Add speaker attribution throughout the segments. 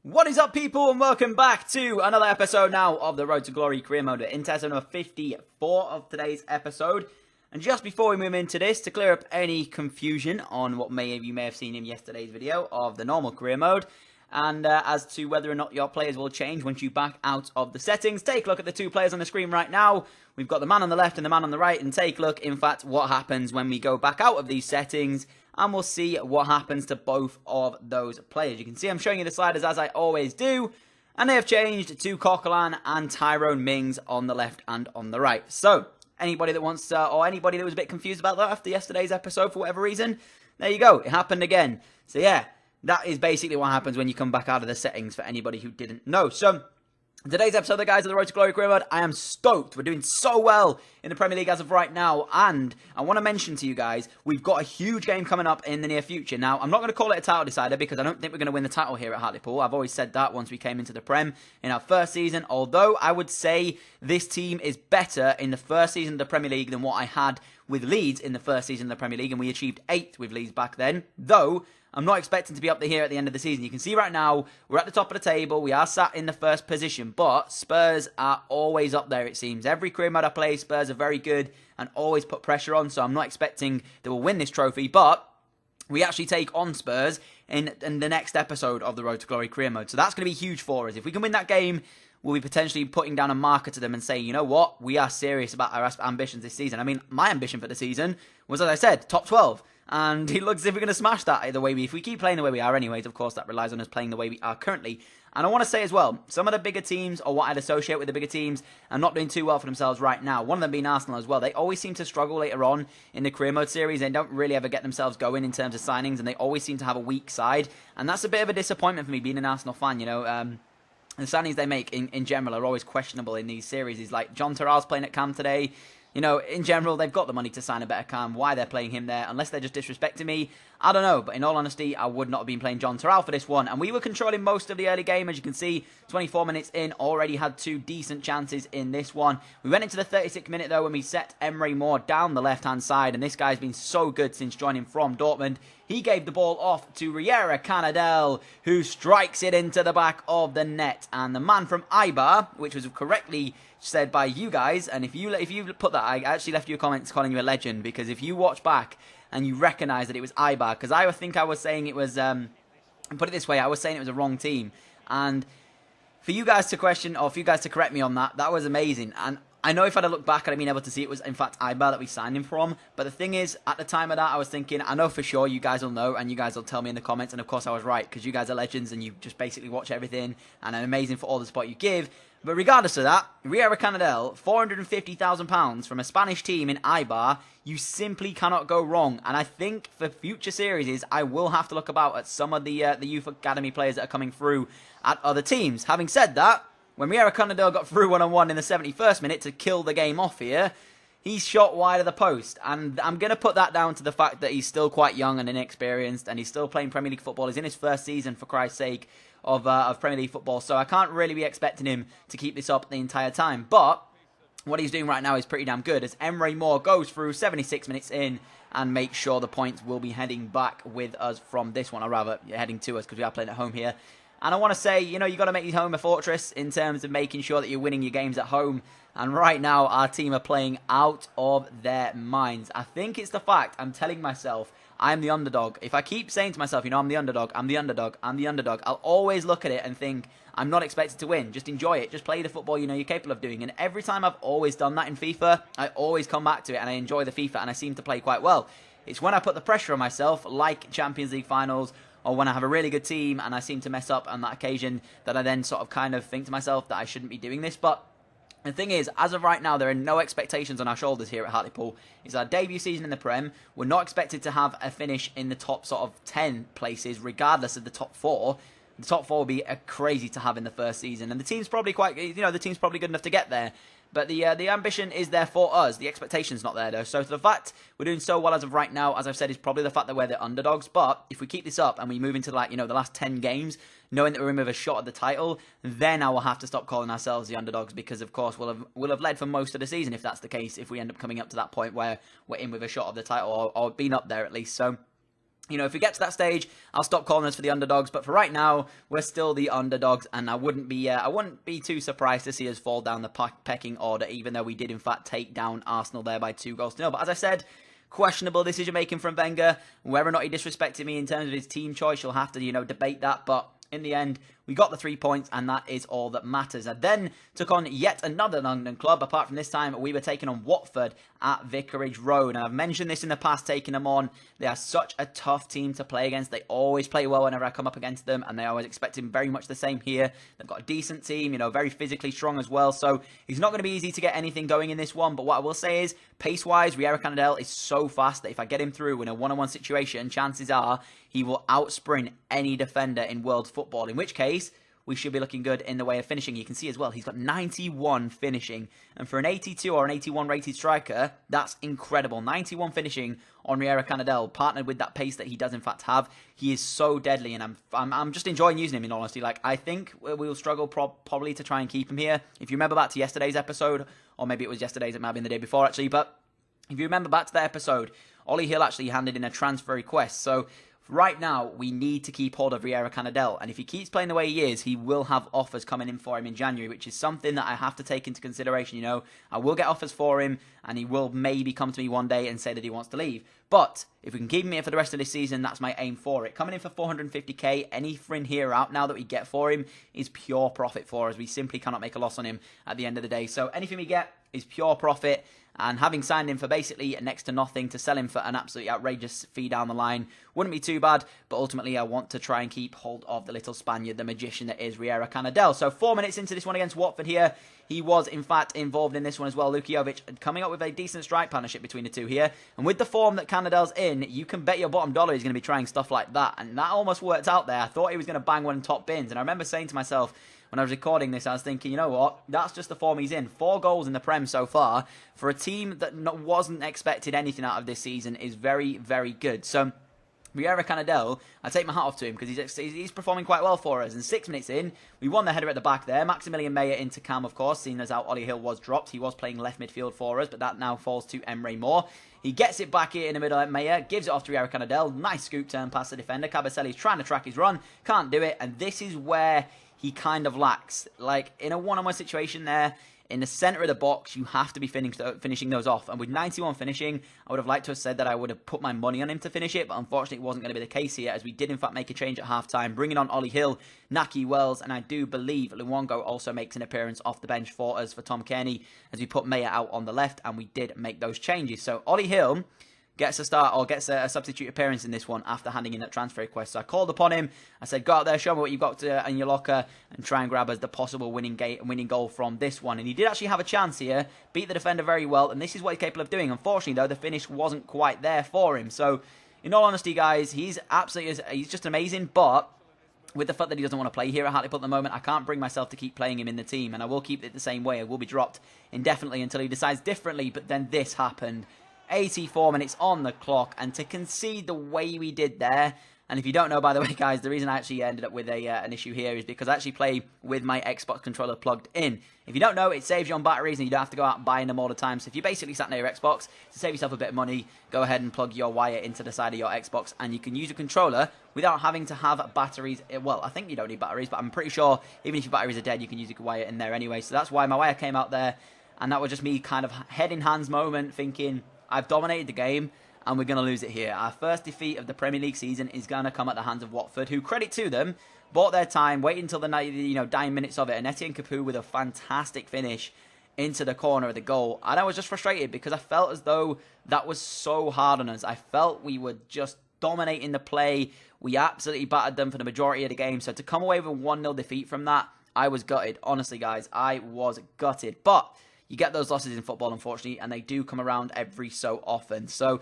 Speaker 1: What is up, people, and welcome back to another episode now of the Road to Glory Career Mode in test number 54 of today's episode. And just before we move into this, to clear up any confusion on what you may have seen in yesterday's video of the normal career mode, and as to whether or not your players will change once you back out of the settings, take a look at the two players on the screen right now. We've got the man on the left and the man on the right, and take a look, in fact, what happens when we go back out of these settings, and we'll see what happens to both of those players. You can see I'm showing you the sliders as I always do, and they have changed to Coquelin and Tyrone Mings on the left and on the right. So, anybody that wants to, or anybody that was a bit confused about that after yesterday's episode for whatever reason, there you go, it happened again. So yeah, that is basically what happens when you come back out of the settings for anybody who didn't know. So, today's episode, the guys of the Road to Glory Career Mode, I am stoked. We're doing so well in the Premier League as of right now, and I want to mention to you guys, we've got a huge game coming up in the near future. Now, I'm not going to call it a title decider because I don't think we're going to win the title here at Hartlepool. I've always said that once we came into the Prem in our first season, although I would say this team is better in the first season of the Premier League than what I had with Leeds in the first season of the Premier League, and we achieved 8th with Leeds back then, though I'm not expecting to be up here at the end of the season. You can see right now, we're at the top of the table. We are sat in the first position, but Spurs are always up there, it seems. Every career mode I play, Spurs are very good and always put pressure on, so I'm not expecting that we'll win this trophy, but we actually take on Spurs in the next episode of the Road to Glory Career Mode. So that's going to be huge for us. If we can win that game, we'll be potentially putting down a marker to them and saying, you know what, we are serious about our ambitions this season. I mean, my ambition for the season was, as I said, top 12. And it looks as if we're going to smash that if we keep playing the way we are anyways. Of course, that relies on us playing the way we are currently. And I want to say as well, some of the bigger teams, or what I'd associate with the bigger teams, are not doing too well for themselves right now. One of them being Arsenal as well. They always seem to struggle later on in the career mode series. They don't really ever get themselves going in terms of signings, and they always seem to have a weak side. And that's a bit of a disappointment for me, being an Arsenal fan, you know. The signings they make in general are always questionable in these series. It's like John Terrell's playing at Cam today. You know, in general, they've got the money to sign a better Cam. Why they're playing him there, unless they're just disrespecting me, I don't know. But in all honesty, I would not have been playing John Terrell for this one. And we were controlling most of the early game, as you can see. 24 minutes in, already had 2 decent chances in this one. We went into the 36th minute, though, when we set Emre Moore down the left-hand side. And this guy's been so good since joining from Dortmund. He gave the ball off to Riera Canadell, who strikes it into the back of the net. And the man from Eibar, which was correctly said by you guys, and if you put that, I actually left you a comment calling you a legend, because if you watch back and you recognise that it was Eibar, because I think I was saying it was, put it this way, I was saying it was a wrong team, and for you guys to question, or for you guys to correct me on that, that was amazing. And I know if I'd have looked back, I'd have been able to see it was, in fact, Eibar that we signed him from. But the thing is, at the time of that, I was thinking, I know for sure you guys will know, and you guys will tell me in the comments. And of course, I was right, because you guys are legends, and you just basically watch everything, and are amazing for all the support you give. But regardless of that, Riera Canadell, £450,000 from a Spanish team in Eibar, you simply cannot go wrong. And I think for future series, I will have to look about at some of the youth academy players that are coming through at other teams. Having said that, when Riera Canadell got through one-on-one in the 71st minute to kill the game off here, he's shot wide of the post. And I'm going to put that down to the fact that he's still quite young and inexperienced, and he's still playing Premier League football. He's in his first season, for Christ's sake, of Premier League football. So I can't really be expecting him to keep this up the entire time. But what he's doing right now is pretty damn good, as Emre Moore goes through 76 minutes in and makes sure the points will be heading back with us from this one, or rather heading to us, because we are playing at home here. And I want to say, you know, you got to make your home a fortress in terms of making sure that you're winning your games at home. And right now, our team are playing out of their minds. I think it's the fact I'm telling myself I'm the underdog. If I keep saying to myself, you know, I'm the underdog, I'm the underdog, I'm the underdog, I'll always look at it and think, I'm not expected to win. Just enjoy it. Just play the football you know you're capable of doing. And every time I've always done that in FIFA, I always come back to it and I enjoy the FIFA and I seem to play quite well. It's when I put the pressure on myself, like Champions League finals, or when I have a really good team and I seem to mess up on that occasion, that I then sort of kind of think to myself that I shouldn't be doing this. But the thing is, as of right now, there are no expectations on our shoulders here at Hartlepool. It's our debut season in the Prem. We're not expected to have a finish in the top sort of 10 places, regardless of the top 4. The top 4 will be crazy to have in the first season. And the team's probably the team's probably good enough to get there. But the ambition is there for us. The expectation's not there, though. So the fact we're doing so well as of right now, as I've said, is probably the fact that we're the underdogs. But if we keep this up and we move into, like, you know, the last 10 games, knowing that we're in with a shot at the title, then I will have to stop calling ourselves the underdogs, because, of course, we'll have led for most of the season if that's the case, if we end up coming up to that point where we're in with a shot of the title, or being up there at least. So You know, if we get to that stage, I'll stop calling us for the underdogs. But for right now, we're still the underdogs, and I wouldn't be too surprised to see us fall down the pecking order, even though we did in fact take down Arsenal there by 2-0. But as I said, questionable decision making from Wenger. Whether or not he disrespected me in terms of his team choice, you'll have to, debate that. But in the end, we got the 3 points, and that is all that matters. I then took on yet another London club. Apart from this time, we were taking on Watford at Vicarage Road. And I've mentioned this in the past, taking them on. They are such a tough team to play against. They always play well whenever I come up against them, and they always expecting very much the same here. They've got a decent team, very physically strong as well. So it's not going to be easy to get anything going in this one. But what I will say is, pace-wise, Riera Canadell is so fast that if I get him through in a one-on-one situation, chances are he will outsprint any defender in world football, in which case we should be looking good in the way of finishing. You can see as well, he's got 91 finishing. And for an 82 or an 81 rated striker, that's incredible. 91 finishing on Riera Canadell, partnered with that pace that he does in fact have. He is so deadly, and I'm just enjoying using him, in all honesty. Like, I think we'll struggle probably to try and keep him here. If you remember back to yesterday's episode, or maybe it was yesterday's, it might have been the day before actually, but if you remember back to that episode, Ollie Hill actually handed in a transfer request. So right now, we need to keep hold of Riera Canadell, and if he keeps playing the way he is, he will have offers coming in for him in January, which is something that I have to take into consideration. I will get offers for him, and he will maybe come to me one day and say that he wants to leave. But if we can keep him here for the rest of this season, that's my aim for it. Coming in for 450k, any friend here out now that we get for him is pure profit for us. We simply cannot make a loss on him at the end of the day. So anything we get is pure profit. And having signed him for basically next to nothing, to sell him for an absolutely outrageous fee down the line wouldn't be too bad. But ultimately, I want to try and keep hold of the little Spaniard, the magician that is Riera Canadell. So 4 minutes into this one against Watford here, he was in fact involved in this one as well. Luka Jovic coming up with a decent strike partnership between the two here. And with the form that Canadell's in, you can bet your bottom dollar he's going to be trying stuff like that. And that almost worked out there. I thought he was going to bang one in top bins. And I remember saying to myself, when I was recording this, I was thinking, you know what? That's just the form he's in. 4 goals in the Prem so far for a team that wasn't expected anything out of this season is very, very good. So Riera Canadell, I take my hat off to him because he's performing quite well for us. And 6 minutes in, we won the header at the back there. Maximilian Meyer into Cam, of course, seeing as how Ollie Hill was dropped. He was playing left midfield for us, but that now falls to Emre Moore. He gets it back here in the middle at Meyer, gives it off to Riera Canadell. Nice scoop turn past the defender. Cabaselli's trying to track his run, can't do it, and this is where he kind of lacks. Like, in a one-on-one situation there, in the centre of the box, you have to be finishing those off. And with 91 finishing, I would have liked to have said that I would have put my money on him to finish it, but unfortunately it wasn't going to be the case here, as we did in fact make a change at half-time, bringing on Ollie Hill, Naki Wells, and I do believe Luongo also makes an appearance off the bench for us for Tom Kearney, as we put Meyer out on the left, and we did make those changes. So Ollie Hill gets a start, or gets a substitute appearance in this one after handing in that transfer request. So I called upon him. I said, go out there, show me what you've got in your locker, and try and grab us the possible winning goal from this one. And he did actually have a chance here, beat the defender very well, and this is what he's capable of doing. Unfortunately, though, the finish wasn't quite there for him. So, in all honesty, guys, he's just amazing, but with the fact that he doesn't want to play here at Hartlepool at the moment, I can't bring myself to keep playing him in the team, and I will keep it the same way. I will be dropped indefinitely until he decides differently, but then this happened. 84 minutes on the clock, and to concede the way we did there, and if you don't know, by the way, guys, the reason I actually ended up with an issue here is because I actually play with my Xbox controller plugged in. If you don't know, it saves you on batteries, and you don't have to go out and buying them all the time. So if you basically sat near your Xbox, to save yourself a bit of money, go ahead and plug your wire into the side of your Xbox, and you can use a controller without having to have batteries. Well, I think you don't need batteries, but I'm pretty sure even if your batteries are dead, you can use a wire in there anyway. So that's why my wire came out there, and that was just me kind of head in hands moment, thinking, I've dominated the game, and we're going to lose it here. Our first defeat of the Premier League season is going to come at the hands of Watford, who, credit to them, bought their time, waited until the dying minutes of it, and Etienne Capoue with a fantastic finish into the corner of the goal. And I was just frustrated because I felt as though that was so hard on us. I felt we were just dominating the play. We absolutely battered them for the majority of the game. So to come away with a 1-0 defeat from that, I was gutted. Honestly, guys, I was gutted. But you get those losses in football, unfortunately, and they do come around every so often. So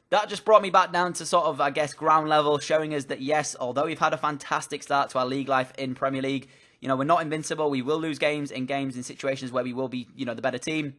Speaker 1: that just brought me back down to sort of, I guess, ground level, showing us that, yes, although we've had a fantastic start to our league life in Premier League, we're not invincible. We will lose games in situations where we will be, the better team.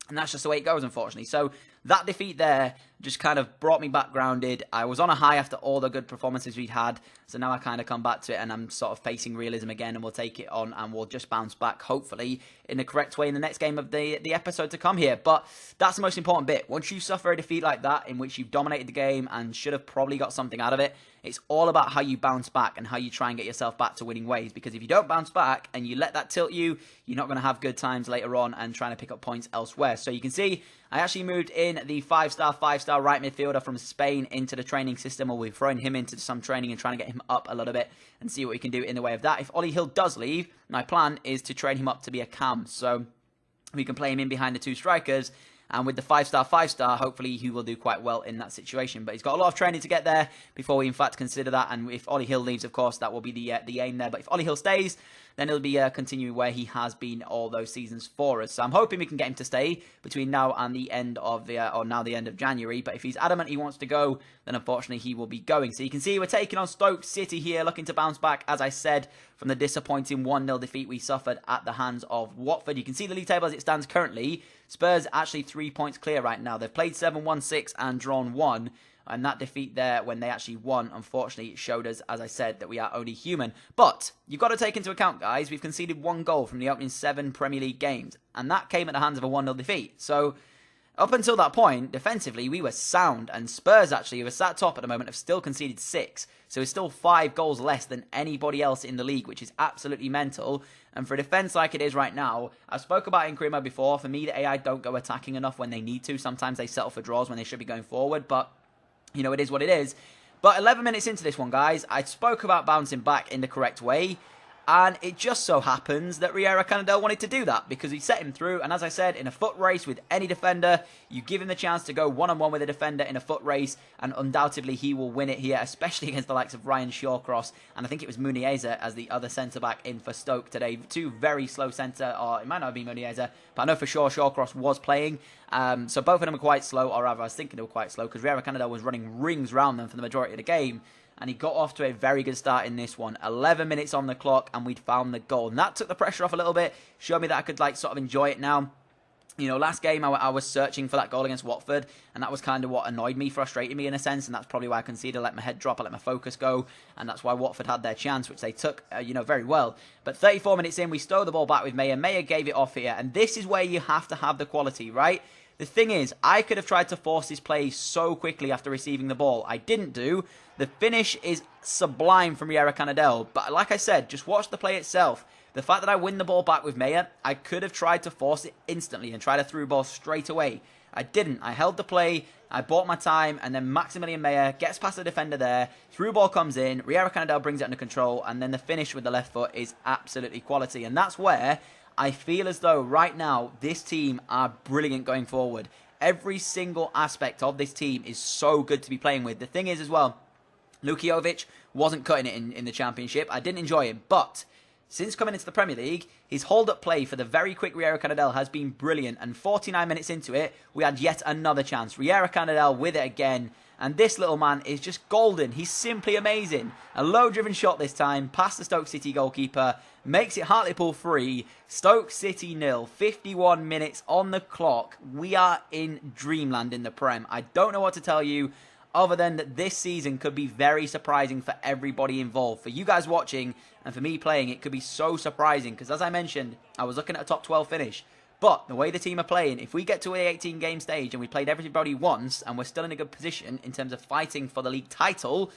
Speaker 1: And that's just the way it goes, unfortunately. So that defeat there just kind of brought me back grounded. I was on a high after all the good performances we'd had, so now I kind of come back to it and I'm sort of facing realism again, and we'll take it on and we'll just bounce back, hopefully, in the correct way in the next game of the episode to come here. But that's the most important bit. Once you suffer a defeat like that, in which you've dominated the game and should have probably got something out of it, it's all about how you bounce back and how you try and get yourself back to winning ways. Because if you don't bounce back and you let that tilt you, you're not going to have good times later on and trying to pick up points elsewhere. So you can see I actually moved in the 5-star right midfielder from Spain into the training system, or we're throwing him into some training and trying to get him up a little bit and see what we can do in the way of that. If Ollie Hill does leave, my plan is to train him up to be a cam. So we can play him in behind the two strikers. And with the 5-star, hopefully he will do quite well in that situation. But he's got a lot of training to get there before we, in fact, consider that. And if Ollie Hill leaves, of course, that will be the aim there. But if Ollie Hill stays, then it'll be continuing where he has been all those seasons for us. So I'm hoping we can get him to stay between now and the end of the end of January. But if he's adamant he wants to go, then unfortunately he will be going. So you can see we're taking on Stoke City here, looking to bounce back, as I said, from the disappointing 1-0 defeat we suffered at the hands of Watford. You can see the league table as it stands currently. Spurs actually 3 points clear right now. They've played 7, won 6 and drawn 1. And that defeat there, when they actually won, unfortunately, it showed us, as I said, that we are only human. But you've got to take into account, guys, we've conceded 1 goal from the opening 7 Premier League games. And that came at the hands of a 1-0 defeat. So up until that point, defensively, we were sound. And Spurs, actually, who are sat top at the moment, have still conceded 6. So it's still 5 goals less than anybody else in the league, which is absolutely mental. And for a defence like it is right now, I've spoke about it in Cremo before. For me, the AI don't go attacking enough when they need to. Sometimes they settle for draws when they should be going forward. But you know, it is what it is. But 11 minutes into this one, guys, I spoke about bouncing back in the correct way. And it just so happens that Riera Canadell wanted to do that because he set him through. And as I said, in a foot race with any defender, you give him the chance to go one-on-one with a defender in a foot race, and undoubtedly he will win it here, especially against the likes of Ryan Shawcross. And I think it was Muniesa as the other centre-back in for Stoke today. 2 very slow centre, or it might not have been Muniesa, but I know for sure Shawcross was playing. So both of them are quite slow, or rather I was thinking they were quite slow, because Riera Canadell was running rings round them for the majority of the game. And he got off to a very good start in this one. 11 minutes on the clock, and we'd found the goal. And that took the pressure off a little bit. Showed me that I could sort of enjoy it now. You know, last game I was searching for that goal against Watford, and that was kind of what annoyed me, frustrated me in a sense, and that's probably why I conceded. I let my head drop, I let my focus go, and that's why Watford had their chance, which they took, very well. But 34 minutes in, we stole the ball back with Mayer. Mayer gave it off here, and this is where you have to have the quality, right? The thing is, I could have tried to force this play so quickly after receiving the ball. I didn't do. The finish is sublime from Riera Canadell. But like I said, just watch the play itself. The fact that I win the ball back with Mayer, I could have tried to force it instantly and try to through ball straight away. I didn't. I held the play, I bought my time, and then Maximilian Mayer gets past the defender there. Through ball comes in, Riera Canadell brings it under control, and then the finish with the left foot is absolutely quality. And that's where I feel as though right now this team are brilliant going forward. Every single aspect of this team is so good to be playing with. The thing is as well, Lukijovic wasn't cutting it in the Championship. I didn't enjoy him, but since coming into the Premier League, his hold-up play for the very quick Riera Canadell has been brilliant. And 49 minutes into it, we had yet another chance. Riera Canadell with it again. And this little man is just golden. He's simply amazing. A low-driven shot this time, past the Stoke City goalkeeper. Makes it Hartlepool 3, Stoke City 0. 51 minutes on the clock. We are in dreamland in the Prem. I don't know what to tell you, other than that this season could be very surprising for everybody involved. For you guys watching, and for me playing, it could be so surprising. Because as I mentioned, I was looking at a top 12 finish. But the way the team are playing, if we get to the 18-game stage and we played everybody once, and we're still in a good position in terms of fighting for the league title,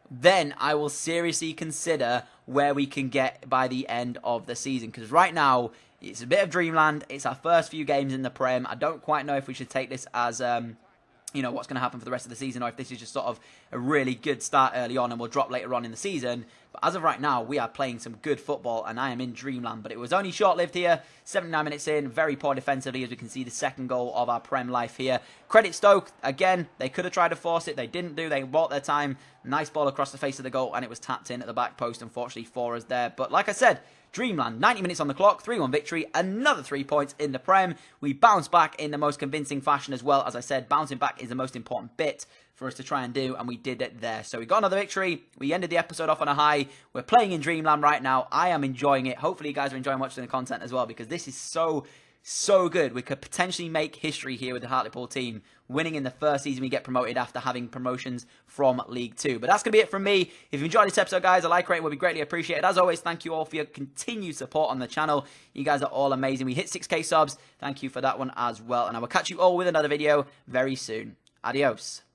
Speaker 1: then I will seriously consider where we can get by the end of the season. Because right now, it's a bit of dreamland. It's our first few games in the Prem. I don't quite know if we should take this as what's going to happen for the rest of the season, or if this is just sort of a really good start early on and we'll drop later on in the season. But as of right now, we are playing some good football and I am in dreamland. But it was only short-lived here. 79 minutes in, very poor defensively, as we can see the second goal of our Prem life here. Credit Stoke, again, they could have tried to force it. They didn't do. They bought their time. Nice ball across the face of the goal, and it was tapped in at the back post, unfortunately, for us there. But like I said, dreamland, 90 minutes on the clock, 3-1 victory, another 3 points in the Prem. We bounce back in the most convincing fashion as well. As I said, bouncing back is the most important bit for us to try and do, and we did it there. So we got another victory. We ended the episode off on a high. We're playing in dreamland right now. I am enjoying it. Hopefully you guys are enjoying watching the content as well, because this is so so good. We could potentially make history here with the Hartlepool team, winning in the first season we get promoted after having promotions from League 2. But that's going to be it from me. If you enjoyed this episode, guys, a like rate would be greatly appreciated. As always, thank you all for your continued support on the channel. You guys are all amazing. We hit 6k subs. Thank you for that one as well. And I will catch you all with another video very soon. Adios.